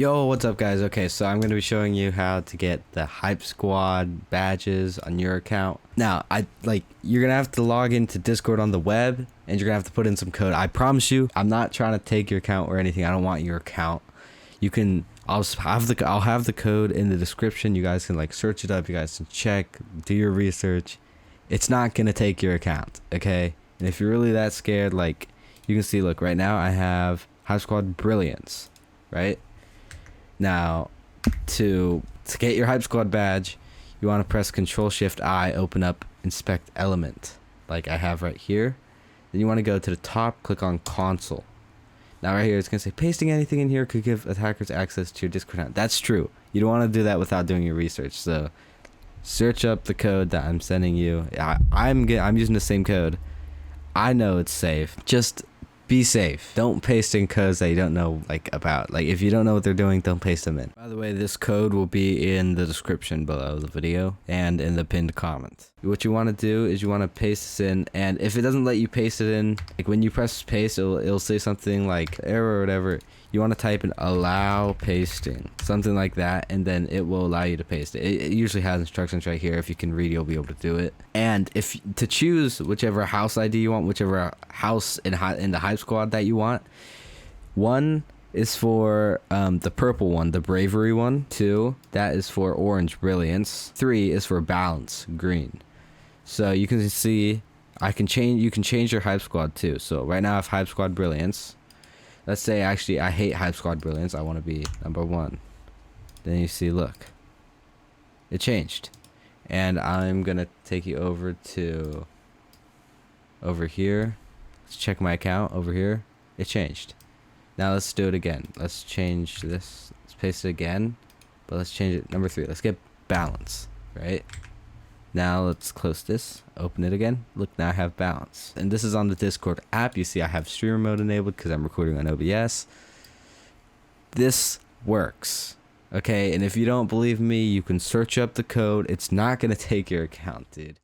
Yo, what's up guys? Okay, so I'm going to be showing you how to get the HypeSquad badges on your account. Now, you're going to have to log into Discord on the web and you're going to have to put in some code. I promise you, I'm not trying to take your account or anything. I don't want your account. I'll have the code in the description. You guys can search it up. You guys can check, do your research. It's not going to take your account, okay? And if you're really that scared, you can see, look, right now I have HypeSquad Brilliance, right? Now, to get your HypeSquad badge, you want to press Control-Shift-I, open up Inspect Element, like I have right here. Then you want to go to the top, click on Console. Now right here, it's going to say, pasting anything in here could give attackers access to your Discord account. That's true. You don't want to do that without doing your research. So, search up the code that I'm sending you. I'm using the same code. I know it's safe. Just be safe. Don't paste in codes that you don't know about. If you don't know what they're doing, don't paste them in. By the way, this code will be in the description below the video and in the pinned comment. What you want to do is you want to paste this in, and if it doesn't let you paste it in, when you press paste, it'll say something like error or whatever. You want to type in allow pasting, something like that, and then it will allow you to paste it. It usually has instructions right here. If you can read, you'll be able to do it. And if to choose whichever house ID you want, whichever house in the HypeSquad that you want, 1 is for the purple one, the Bravery one. 2, that is for orange, Brilliance. 3 is for balance, green. So you can see, you can change your HypeSquad too. So right now I have HypeSquad Brilliance. Let's say actually I hate HypeSquad Brilliance. I want to be number 1. Then you see, look, it changed. And I'm gonna take you over here. Let's check my account over here. It changed. Now let's do it again. Let's change this. Let's paste it again. But let's change it. Number 3. Let's get balance, right? Now let's close this, open it again. Look, now I have balance. And this is on the Discord app. You see I have streamer mode enabled because I'm recording on OBS. This works, okay? And if you don't believe me, you can search up the code. It's not going to take your account, dude.